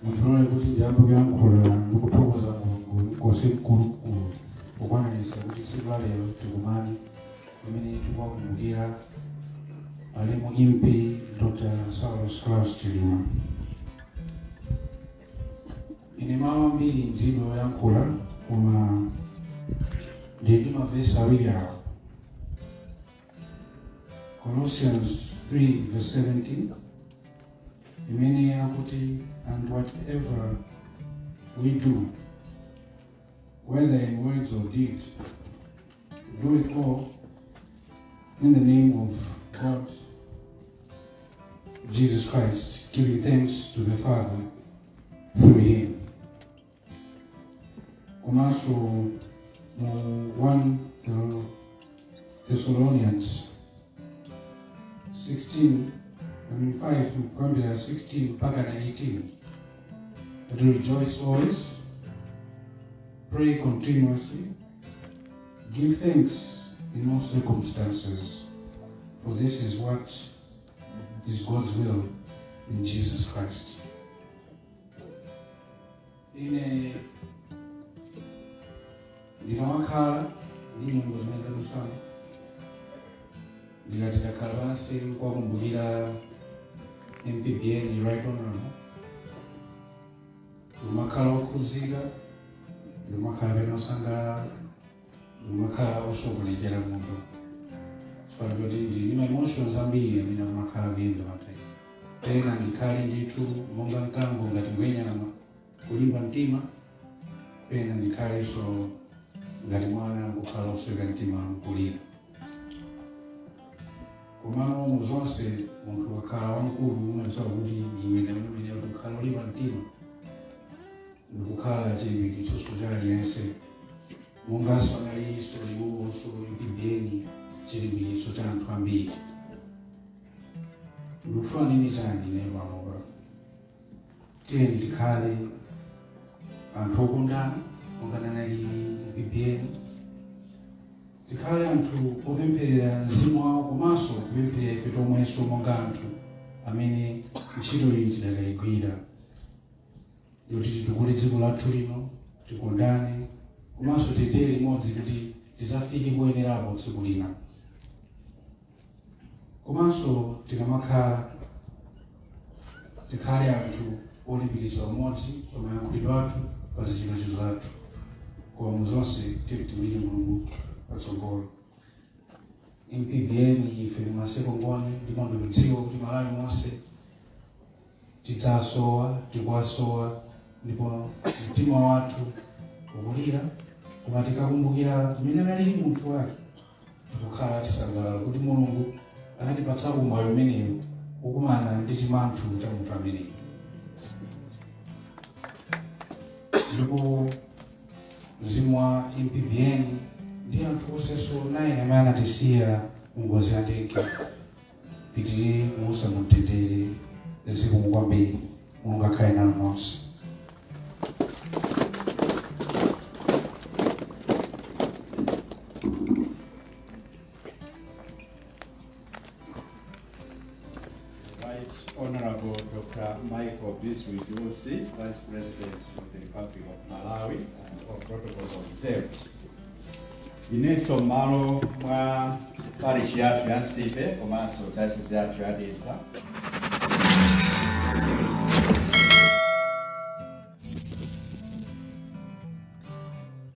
Mutulole kuti jambo lyankola ndikutokoza Mulungu Nkosi mkulukulu okwaniriza kuti tsiku la lero Gomani amene tikuwakumbukira ali mu Nsipe Dr. Saulos Klaus Chilima. Ine mawu ambiri ndilo yankola koma ndi mavesi awiri awo. Colossians 3:17 imene yakuti, and whatever we do, whether in words or deed, do it all in the name of God, Jesus Christ, giving thanks to the Father through Him. Also, 1 Thessalonians 5 to 16 mpaka 18. But rejoice always, pray continuously, give thanks in all circumstances, for this is what is God's will in Jesus Christ. Ndinamakhala ndinyongo zimene lusana ndikatikakhala pansi kwakumbukira MPBN right honorable lumakhala okhuzika lumakhala penosanga lumakhala osokonekera munthu chifukwa kuti ndine emotions ambiri amene lumakhala kuyenda patali pena ndikhale ndithu monga mkango ngati ngwenyama kulimba mtima, pena ndikhalenso ngati mwana kukhala osweka mtima mkulira. Komano mu zonse munthu wakhala wamkulu umadziwa kuti iwe ndamene kukhala olimba mtima ndikukhala chilimbikitso cha aliyense, monganso analinso iwonso MPBN chilimbikitso cha anthu ambiri. Ndikufuna nini chani ine pamodzi tiyeni tikhale anthu okondana monga nali MPBN, tikhale anthu opempherera mzimu wawo komanso kupempherera ife tomwenso monga anthu amene ntchito iyi tidakayigwira yoti titukule dziko lathu lino, tikondane komanso titere limodzi kuti tizafike kuyenerapo tsiku lina. Komanso tikamakhala tikhale anthu olimbikitsa umodzi pamayankhulidwe athu pa zochita zathu, koma muzonse timuyike Mulungu patsogolo. MPBN ife masekongoni ndimandidziwa kuti Malawi monse tidzasowa tikwasowa, ndipo mtima wathu ukulira, koma tikakumbukira kumene analili munthu wake tikukhala tisangalala kuti Mulungu anatipatsa umoyo umenewu ukumana ndi chimanthu cha munthu ameneyo. Ndipo mzimu wa MPBN ndi anthu onsenso naye amene anatisiya ngozi ya ndege pitire musamutendere zikomo kwambiri, Mulungu akhale nanu nonse. Honorable Dr. Inkosi, Vice President of the Republic of Malawi, and all protocols observed. Inenso malo mwa parish yathu ya Nsipe komanso diocese yathu ya Dedza